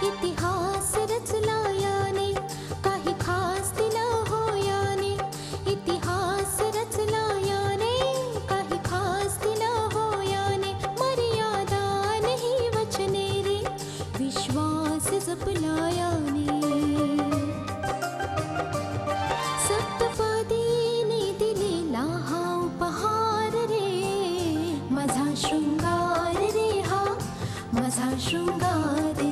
इतिहास रचला याने, काही खास दिलं हो याने. इतिहास रचला याने, काही खास दिलं हो याने. मर्यादा नहीं वचने रे, विश्वास जपला याने. सप्तपदीने दिलेला हा उपहार रे, माझा शृंगार रे हा, माझा शृंगार रे.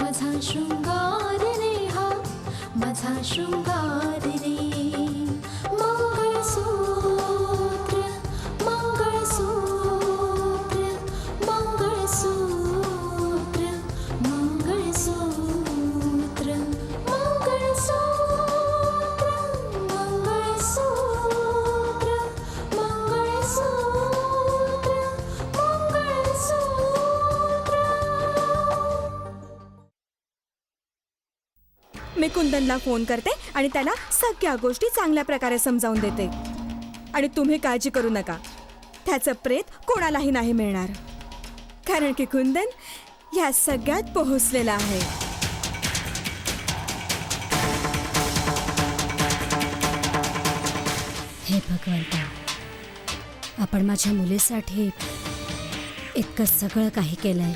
माझा शृंगार रे हा, माझा शृंगार रे. मंगळसूत्र, मंगळसूत्र, मंगळसूत्र, मंगळसूत्र, मंगळसूत्र, मंगळसूत्र, मंगळसूत्र, मंगळसूत्र. मी कुंदनला फोन करते आणि त्याला सगळ्या गोष्टी चांगल्या प्रकारे समजावून देते. आणि तुम्ही काळजी करू नका, त्याचं प्रेत कोणालाही नाही मिळणार, कारण की कुंदन या सगळ्यात पोहोचलेला आहे. हे भगवंता, आपण माझ्या मुलीसाठी इतकं सगळं काही केलंय.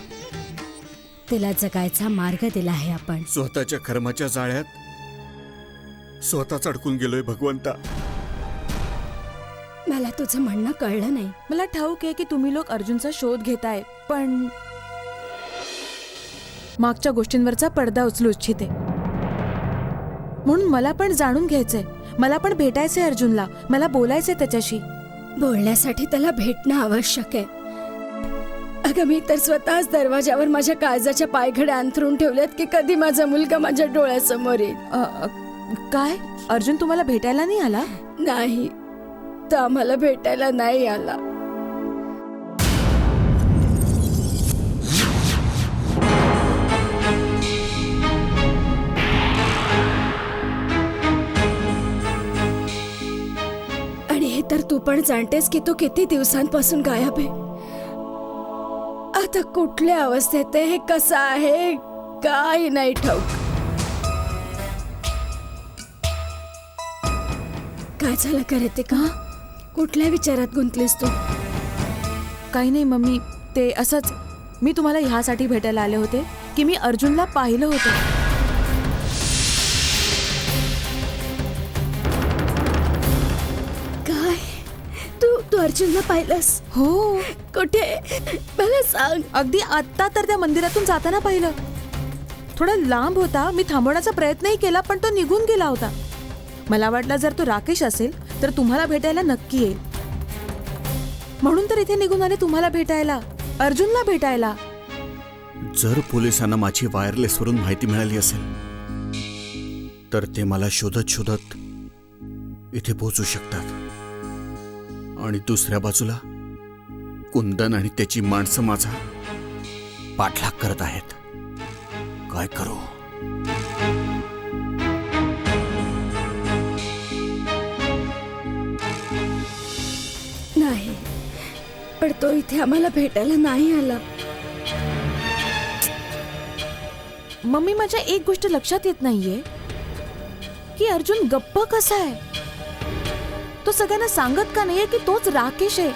तिला जगायचा मार्ग दिला आहे आपण. स्वतःच्या कर्माच्या जाळ्यात स्वतःच अडकून गेलोय भगवंता. मला तुझं म्हणणं कळलं नाही. मला ठाऊक आहे की तुम्ही लोक अर्जुनचा शोध घेताय, पण मागच्या गोष्टींवरचा पडदा उचलू इच्छिते. म्हणून मला पण जाणून घ्यायचंय, मला पण भेटायचंय अर्जुनला, मला बोलायचंय त्याच्याशी. बोलण्यासाठी त्याला भेटणं आवश्यक आहे. अगं, मी तर स्वतःच दरवाजावर माझ्या काळजाच्या पायघड्या अंथरून ठेवल्यात की कधी माझा मुलगा माझ्या डोळ्यासमोर येईल. काय अर्जुन तुम्हाला भेटायला नाही आला? नाही, तो आम्हाला भेटायला नाही आला. आणि हे तर तू पण जाणतेस की तो किती दिवसांपासून गायब आहे. आता कुठल्या अवस्थेत आहे, हे कसं आहे, काही नाही ठाऊक. काय झालं करे ते का? कुठल्या विचारात गुंतलीस तू? काही नाही मम्मी, ते असंच. मी तुम्हाला ह्यासाठी भेटायला आले होते की मी अर्जुनला पाहिलं होतं. काय? तू अर्जुनला पाहिलंस? हो. कुठे? मला सांग. अगदी आत्ता तर त्या मंदिरातून जाताना पाहिलं. थोडा लांब होता, मी थांबवण्याचा प्रयत्नही केला, पण तो निघून गेला होता. मला वाटलं जर तो राकेश असेल तर तुम्हाला भेटायला नक्की येईल, म्हणून तर इथे निघून आले तुम्हाला भेटायला, अर्जुनला भेटायला. जर पोलिसांना माझी वायरलेसवरून माहिती मिळाली असेल तर ते मला शोधत शोधत इथे पोहोचू शकतात. आणि दुसऱ्या बाजूला कुंदन आणि त्याची माणसं माझा पाठलाग करत आहेत. काय करू? नाही, पण तो इथे आम्हाला भेटायला नाही आला. मम्मी, माझ्या एक गोष्ट लक्षात येत नाहीये की अर्जुन गप्प कसा आहे. तो सगळ्यांना सांगत का नाहीये की तोच राकेश आहे.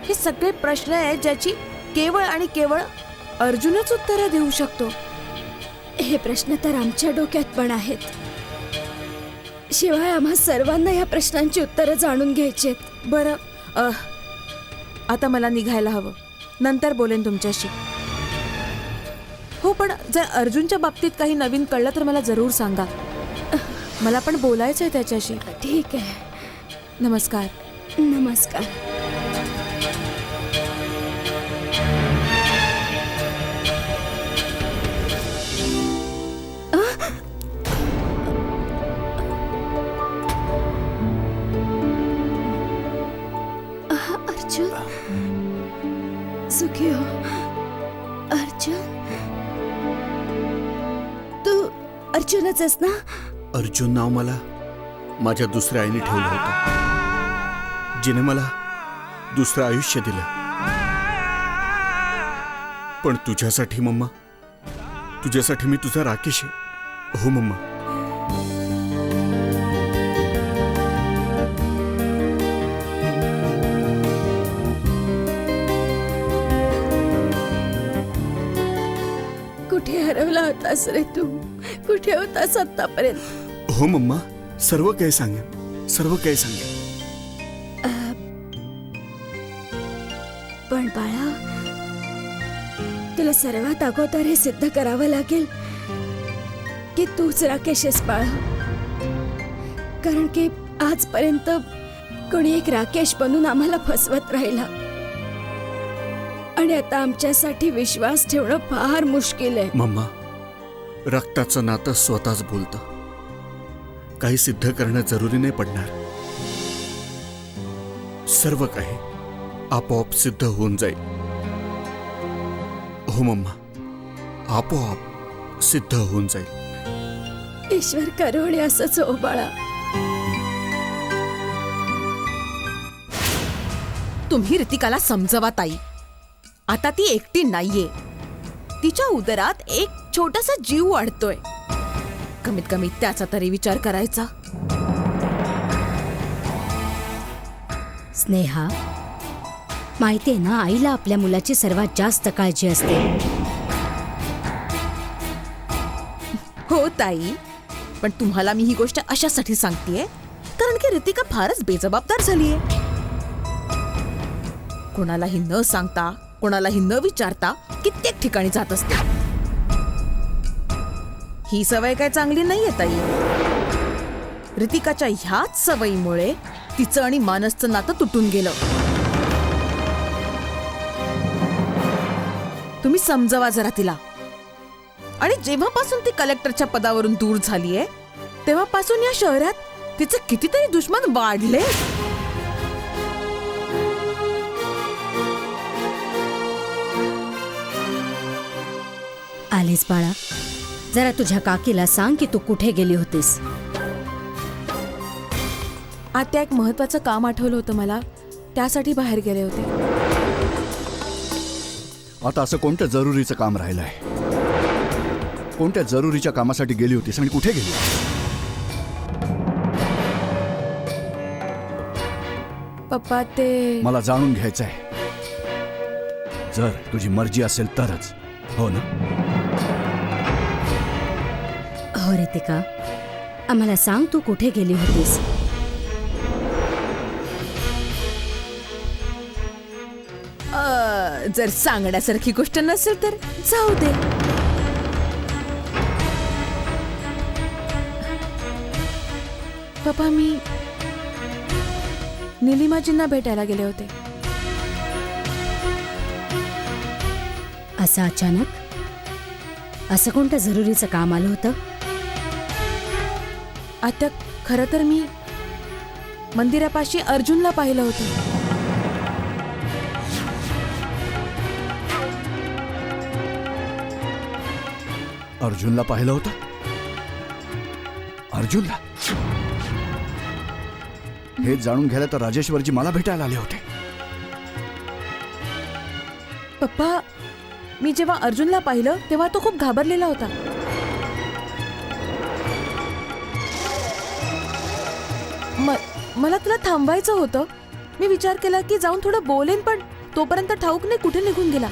हे सगळे प्रश्न आहेत ज्याची केवळ आणि केवळ अर्जुनच उत्तरं देऊ शकतो. हे प्रश्न तर आमच्या डोक्यात पण आहेत. शिवाय आम्हा सर्वांना या प्रश्नांची उत्तरं जाणून घ्यायची. बरं, आता मला निघायला हवं, नंतर बोलेन तुमच्याशी. हो, पण जर अर्जुनच्या बाबतीत काही नवीन कळलं तर मला जरूर सांगा. मला पण बोलायचंय त्याच्याशी. ठीक आहे. नमस्कार. नमस्कार. अर्जुन, सुखी हो. अर्जुन, तू अर्जुनच आहेस ना? अर्जुन नाव मला माझ्या दुसऱ्या आईने ठेवलं होतं. जिने मला दुसरं आयुष्य दिलं. पण तुझ्यासाठी मम्मा, तुझ्यासाठी मी तुझा राकेश आहे. हो मम्मा. कुठे हरवला होतास रे तू? कुठे होतास आतापर्यंत? हो मम्मा, सर्व काही सांगेन, सर्व काही सांगेन. पण बाळा, तुला सर्वात अगोदर हे सिद्ध करावं लागेल की तूच राकेश आहेस बाळा. कारण की आजपर्यंत कोणी एक राकेश बनून आम्हाला फसवत राहिला आणि आता आमच्यासाठी विश्वास ठेवणं फार मुश्किल आहे. मम्मा, रक्ताचं नातं स्वतःच बोलतं. काही सिद्ध करणं जरुरी नाही पडणार. सर्व काही आपोआप सिद्ध होऊन जाईल. हो मम्मा, आपोआप सिद्ध होऊन जाईल. ईश्वर करो आणि असंच हो बाळा. तुम्ही ऋतिकाला समजवा ताई. आता ती एकटी नाहीये. तिच्या उदरात एक छोटासा जीव वाढतोय. कमीत कमी त्याचा तरी विचार करायचा. स्नेहा, माहितीये ना, आईला आपल्या मुलाची सर्वात जास्त काळजी असते. हो ताई, पण तुम्हाला मी ही गोष्ट अशासाठी सांगतेय कारण की ऋतिका फारच बेजबाबदार झालीये. कोणालाही न सांगता, कोणालाही न विचारता कित्येक ठिकाणी जात असते. ही सवय काय चांगली नाहीये ताई. ऋतिकाच्या ह्याच सवयीमुळे तिचं आणि मानसचं नातं तुटून गेलं. तुम्ही समजवा जरा तिला. आणि जेव्हापासून ती कलेक्टरच्या पदावरून दूर झालीये तेव्हापासून या शहरात तिचे कितीतरी दुश्मन वाढले. आलीस बाळा, जरा तुझ्या काकीला सांग की तू कुठे गेली होतीस. आता एक महत्वाचं काम आठवलं होतं मला, त्यासाठी बाहेर गेले होते. आता असं कोणतं जरुरीचं काम राहिलंय? कोणत्या जरुरीच्या कामासाठी गेली होतीस आणि कुठे गेली? पप्पा ते मला जाणून घ्यायचंय. जर तुझी मर्जी असेल तरच. हो ना? हो रितिका, आम्हाला सांग तू कुठे गेली होतीस. जर सांगण्यासारखी गोष्ट नसेल तर जाऊ दे. पप्पा, मी निलिमाजींना भेटायला गेले होते. असं अचानक? असं कोणतं जरुरीचं काम आलं होतं? आता खरं तर मी मंदिरापाशी अर्जुनला पाहिलं होतं. अर्जुनला पाहिलं होतं? अर्जुनला? हे जाणून घ्यायला तर राजेश्वरजी मला भेटायला आले होते. पप्पा, मी जेव्हा अर्जुनला पाहिलं तेव्हा तो खूप घाबरलेला होता. मला तुला थांबायचं होतं. मी विचार केला की जाऊन थोडं बोलेन, पण तोपर्यंत ठाऊक नाही कुठे निघून गेला.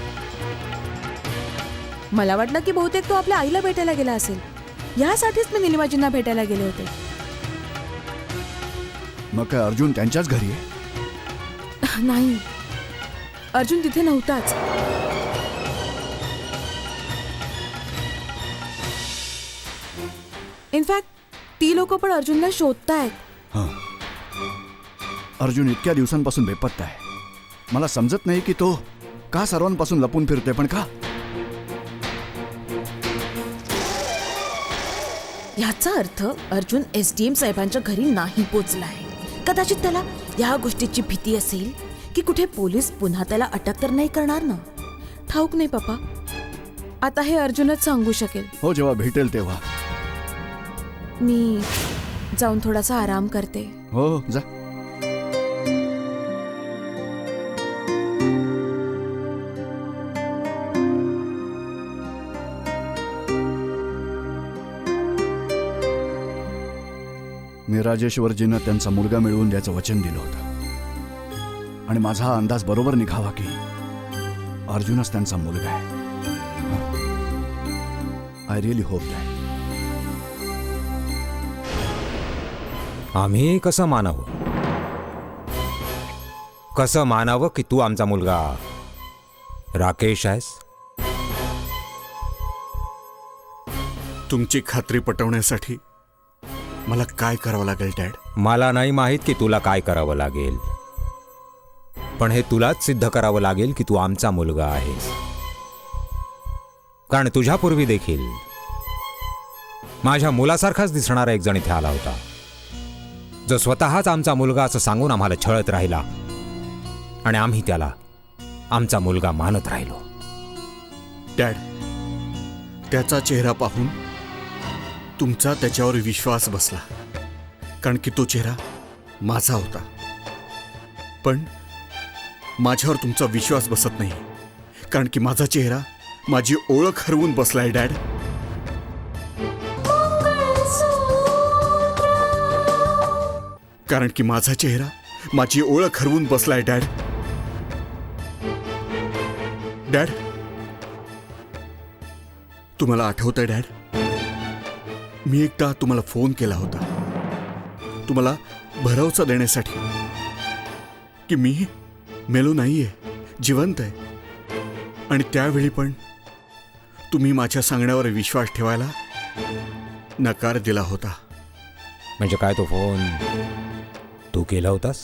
मला वाटलं की बहुतेक तो आपल्या आईला भेटायला गेला असेल. यासाठीच मी निलिमाजींना भेटायला गेले होते. मग काय अर्जुन त्यांच्याच घरी आहे? नाही, अर्जुन तिथे नव्हताच. इनफॅक्ट ती लोक पण अर्जुनला शोधतायत. हां. अर्जुन इतक्या दिवसांपासून बेपत्ता आहे. मला समजत नाही की तो का सर्वांपासून लपून फिरतोय. पण का? याचा अर्थ अर्जुन SDM साहेबांच्या घरी नाही पोचलाय. कदाचित त्याला या गोष्टीची भीती असेल की कुठे पोलीस पुन्हा त्याला अटक तर नाही करणार ना. ठाऊक नाही पप्पा. आता हे अर्जुनच सांगू शकेल. हो, जेव्हा भेटेल तेव्हा. मी जाऊन थोडासा आराम करते. हो, जा. मी राजेश्वरजींना त्यांचा मुलगा मिळवून द्यायचं वचन दिलं होतं आणि माझा हा अंदाज बरोबर निघावा की अर्जुनच त्यांचा मुलगा आहे. I really hope that. आम्ही कसं मानावं की तू आमचा मुलगा राकेश आहेस? तुमची खात्री पटवण्यासाठी मला काय करावं लागेल डॅड? मला नाही माहीत की तुला काय करावं लागेल, पण हे तुलाच सिद्ध करावं लागेल की तू आमचा मुलगा आहेस. कारण तुझ्यापूर्वी देखील माझ्या मुलासारखाच दिसणारा एक जण इथे आला होता, जो स्वतःच आमचा मुलगा असं सांगून आम्हाला छळत राहिला आणि आम्ही त्याला आमचा मुलगा मानत राहिलो. डॅड, त्याचा चेहरा पाहून तुमचा त्याच्यावर विश्वास बसला, कारण की तो चेहरा माझा होता. पण माझ्यावर तुमचा विश्वास बसत नाही, कारण की माझा चेहरा माझी ओळख हरवून बसलाय डॅड. कारण की माझा चेहरा माझी ओळख हरवून बसलाय डॅड. डॅड, तुम्हाला आठवतंय डॅड, मी एकदा तुम्हाला फोन केला होता तुम्हाला भरवसा देण्यासाठी की मी मेलो नाहीये, जिवंत आहे. आणि त्यावेळी पण तुम्ही माझ्या सांगण्यावर विश्वास ठेवायला नकार दिला होता. म्हणजे काय तो फोन तू केला होतास?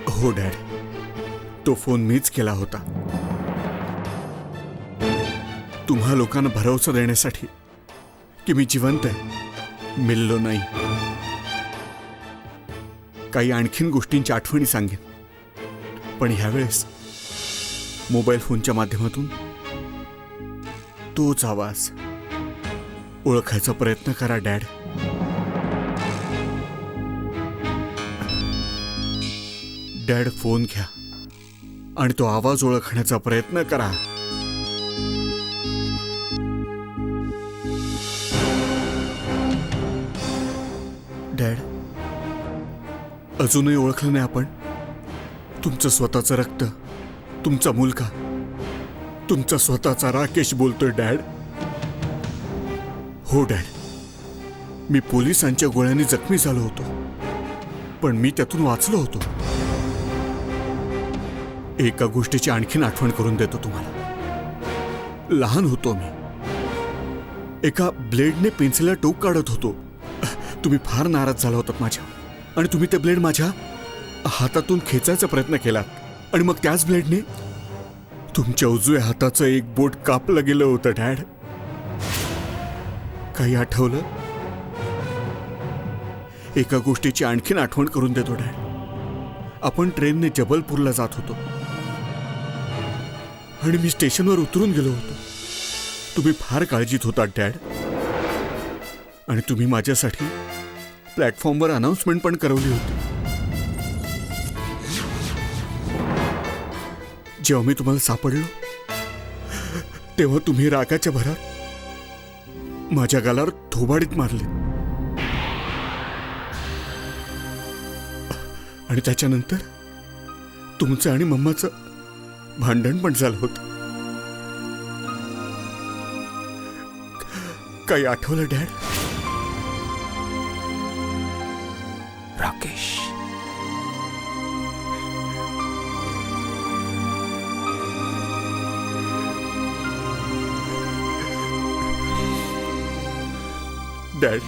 हो डॅड, तो फोन मीच केला होता. तुम्हा लोकांना भरवसा देण्यासाठी की मी जिवंत आहे, मेलेलो नाही. काही आणखीन गोष्टींची आठवणी सांगेन, पण ह्यावेळेस मोबाईल फोनच्या माध्यमातून तोच आवाज ओळखायचा प्रयत्न करा डॅड. डॅड, फोन घ्या आणि तो आवाज ओळखण्याचा प्रयत्न करा. डॅड, अजूनही ओळखलं नाही आपण? तुमचं स्वतःचं रक्त, तुमचा मुलगा, तुमचा स्वतःचा राकेश बोलतोय डॅड. हो डॅड, मी पोलिसांच्या गोळ्यांनी जखमी झालो होतो, पण मी त्यातून वाचलो होतो. एका गोष्टीची आणखीन आठवण करून देतो तुम्हाला. लहान होतो मी, एका ब्लेडने पेन्सिलला टोक काढत होतो. तुम्ही फार नाराज झाला होतात माझ्या, आणि तुम्ही ते ब्लेड माझ्या हातातून खेचायचा प्रयत्न केलात, आणि मग त्याच ब्लेडने तुमच्या उजव्या हाताचं एक बोट कापलं गेलं होतं डॅड. काही आठवलं? एका गोष्टीची आणखीन आठवण करून देतो डॅड. आपण ट्रेनने जबलपूरला जात होतो आणि मी स्टेशनवर उतरून गेलो होतो. तुम्ही फार काळजीत होता डॅड, आणि तुम्ही माझ्यासाठी प्लॅटफॉर्मवर अनाउन्समेंट पण करवली होती. जेव्हा मी तुम्हाला सापडलो तेव्हा तुम्ही रागाच्या भरात माझ्या गालावर थोबाडीत मारले, आणि त्याच्यानंतर तुमचं आणि मम्माचं भांडण पण झालं होतं. काही आठवलं डॅड? राकेश, डॅड,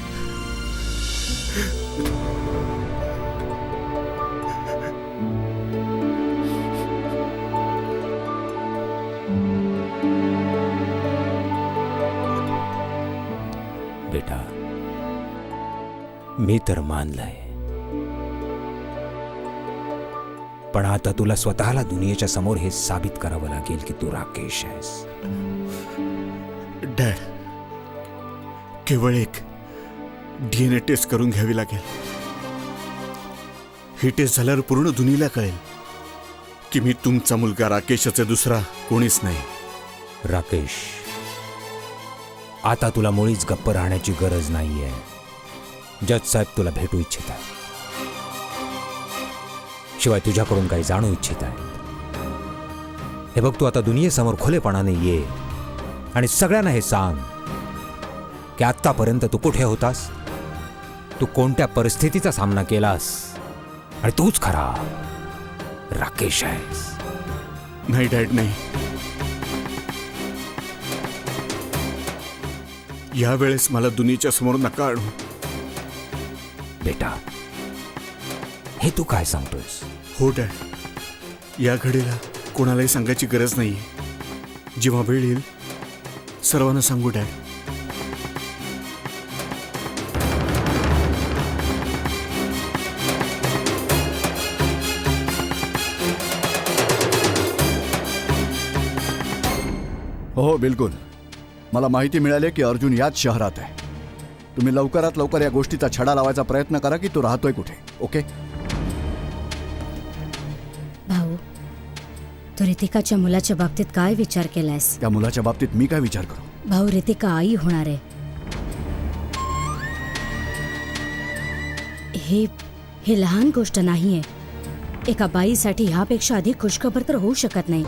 बेटा, मी तर मानलंय, पण आता तुला स्वतःला दुनियेच्या समोर हे साबित करावं लागेल की तू राकेश आहेस. डॅड, केवळ एक DNA टेस्ट करून घ्यावी लागेल. ही टेस्ट झाल्यावर पूर्ण दुनियेला कळेल की मी तुमचा मुलगा राकेशचा दुसरा कोणीच नाही. राकेश, आता तुला मुळीच गप्प राहण्याची गरज नाहीये. जज साहेब तुला भेटू इच्छित आहे, शिवाय तुझ्याकडून काही जाणू इच्छित आहे. हे बघ, तू आता दुनियेसमोर खुलेपणाने ये आणि सगळ्यांना हे सांग की आत्तापर्यंत तू कुठे होतास, तू कोणत्या परिस्थितीचा सामना केलास आणि तूच खरा राकेश आहेस. नाही डॅड, नाही. यावेळेस मला दुनियेच्या समोर नका आणू. बेटा, हे तू काय सांगतोयस? हो डॅड, या घडीला कोणालाही सांगायची गरज नाहीये. जेव्हा वेळ येईल सर्वांना सांगू डॅड. हो बिलकुल. मला माहिती मिळाली की अर्जुन याच शहरात आहे. तुम्ही लवकरात लवकर या गोष्टीचा छडा लावायचा प्रयत्न करा की तो राहतोय कुठे. ओके? भाऊ, तू रितिकाच्या मुलाच्या बाबतीत काय विचार केलायस? त्या मुलाच्या बाबतीत मी काय विचार करू? भाऊ, रितिका आई होणार आहे. हे लहान गोष्ट नाहीये. एका बाईसाठी ह्यापेक्षा अधिक खुशखबर तर होऊ शकत नाही.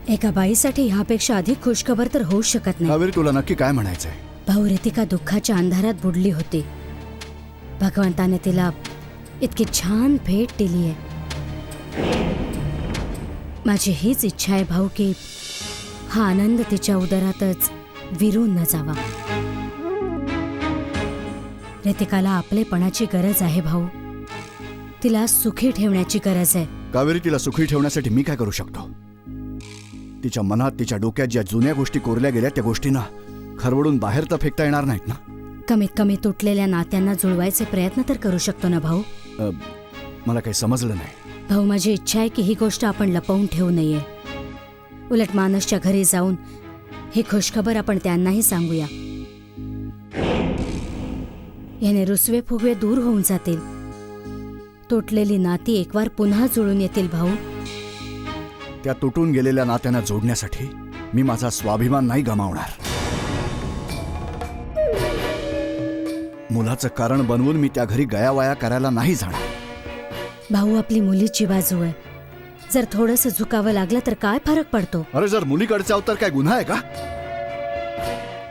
एका बाईसाठी ह्यापेक्षा अधिक खुशखबर तर होऊ शकत नाही. कावेरी, तुला नक्की काय म्हणायचंय? भाऊ, रितिका दुःखाच्या अंधारात बुडली होती. भगवंताने तिला इतकी छान भेट दिली आहे. माझी हीच इच्छा आहे भाऊ की हा आनंद तिच्या उदरातच विरून न जावा. रितिकाला आपलेपणाची गरज आहे भाऊ. तिला सुखी ठेवण्याची गरज आहे. कावेरी, तिला सुखी ठेवण्यासाठी मी काय करू शकतो? तिच्या मनात, तिच्या डोक्यात ज्या जुन्या गोष्टी कोरल्या गेल्या त्या गोष्टींना खरवडून बाहेर तर फेकता येणार नाहीत ना. कमीत कमी तुटलेल्या नात्यांना जुळवायचे प्रयत्न तर करू शकतो ना भाऊ. मला काही समजलं नाही. भाऊ, माझी इच्छा आहे की ही गोष्ट आपण लपवून ठेवू नये. उलट मानसच्या घरी जाऊन ही खुशखबर आपण त्यांनाही सांगूया. याने रुसवे फुगवे दूर होऊन जातील. तुटलेली नाती एकवार पुन्हा जुळून येतील भाऊ. त्या तुटून गेलेल्या नात्यांना जोडण्यासाठी मी माझा स्वाभिमान नाही गमावणार. मुलाचं कारण बनवून मी त्या घरी गयावया करायला नाही जाणार. भाऊ, आपली मुलीची बाजू आहे. जर थोडंसं झुकावं लागलं तर काय फरक पडतो? अरे, जर मुलीकडचा तर काय गुन्हा आहे का?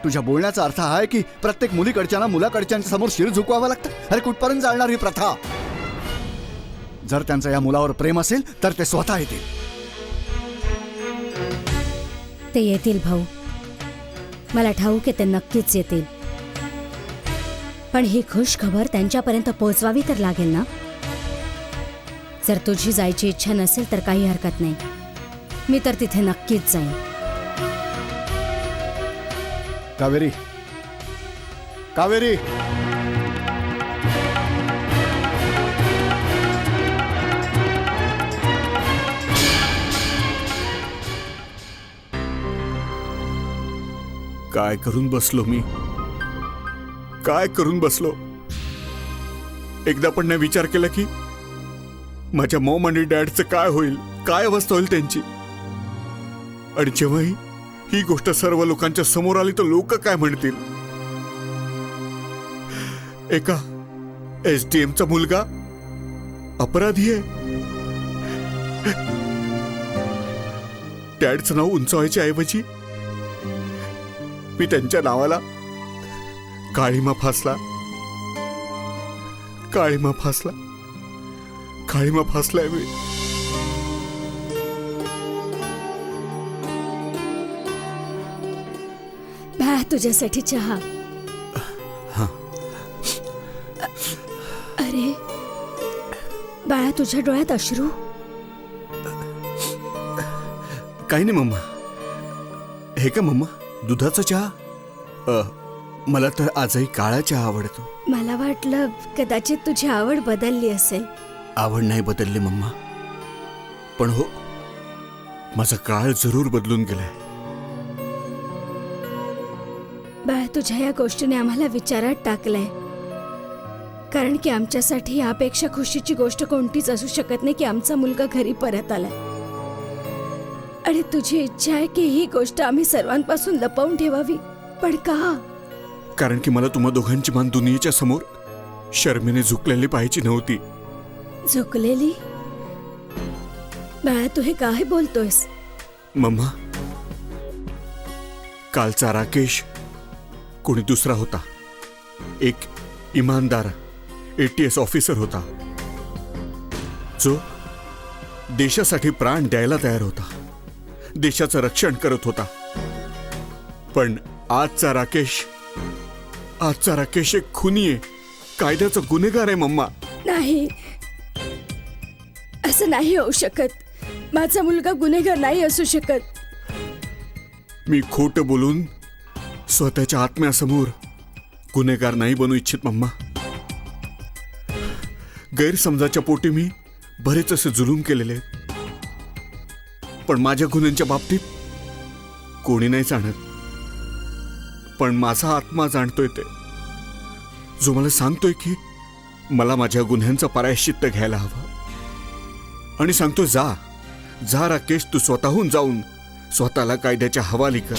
तुझ्या बोलण्याचा अर्थ हा आहे की प्रत्येक मुलीकडच्याना मुलाकडच्यांच्या समोर शिर झुकवावं लागतं. अरे, कुठपर्यंत चालणार ही प्रथा? जर त्यांचं या मुलावर प्रेम असेल तर ते स्वतः येतील. ते येतील भाऊ, मला ठाऊक आहे ते नक्कीच येतील. पण ही खुश खबर त्यांच्यापर्यंत पोहोचवावी तर लागेल ना. जर तुझी जायची इच्छा नसेल तर काही हरकत नाही. मी तर तिथे नक्कीच जाईन. कावेरी, कावेरी, काय करून बसलो मी? काय करून बसलो? एकदा पण नाही विचार केला की माझ्या मॉम आणि डॅडचं काय होईल, काय अवस्था होईल त्यांची. आणि जेव्हाही ही गोष्ट सर्व लोकांच्या समोर आली तर लोक काय म्हणतील? एका SDMचा मुलगा अपराधी आहे. डॅडचं नाव उंचावायच्या ऐवजी मी त्यांच्या नावाला काळीमा फासला. काळीमा फासला. काळीमा फासलाय मी. बाळा, तुझ्यासाठी चहा. अरे बाळा, तुझ्या डोळ्यात अश्रू? काही नाही मम्मा. हे का मम्मा, दुधाचा चहा? मला तर आजही काळा चहा आवडतो. मला वाटलं कदाचित तुझी आवड बदलली असेल. आवड नाही बदलली मम्मा, पण हो, माझा काळ जरूर बदलून गेलाय. बाळा, तुझ्या या गोष्टीने आम्हाला विचारात टाकलंय. कारण की आमच्यासाठी यापेक्षा खुशीची गोष्ट कोणतीच असू शकत नाही की आमचा मुलगा घरी परत आलाय. आणि तुझी इच्छा आहे की ही गोष्ट आम्ही सर्वांपासून लपवून ठेवावी. पण का? कारण की मला तुम्हा दोघांची मान दुनियेच्या समोर शर्मेने झुकलेली पाहायची नव्हती. झुकलेली? बाळा, तू हे काय बोलतोयस? मम्मा, कालचा राकेश कोणी दुसरा होता. एक इमानदार ATS ऑफिसर होता, जो देशासाठी प्राण द्यायला तयार होता, देशाचं रक्षण करत होता. पण आजचा राकेश एक खुनी आहे, कायद्याचा गुन्हेगार आहे. मम्मा, नाही, असं नाही होऊ शकत. माझा मुलगा गुन्हेगार नाही असू शकत. मी खोटं बोलून स्वतःच्या आत्म्यासमोर गुन्हेगार नाही बनू इच्छित. मम्मा, गैरसमजाच्या पोटी मी बरेच असे जुलूम केलेले आहेत, पण माझ्या गुन्ह्यांच्या बाबतीत कोणी नाही जाणत. पण माझा आत्मा जाणतोय, ते जो मला सांगतोय की मला माझ्या गुन्ह्यांचा प्रायश्चित्त घ्यायला हवं. आणि सांगतोय, जा राकेश, तू स्वतःहून जाऊन स्वतःला कायद्याच्या हवाली कर.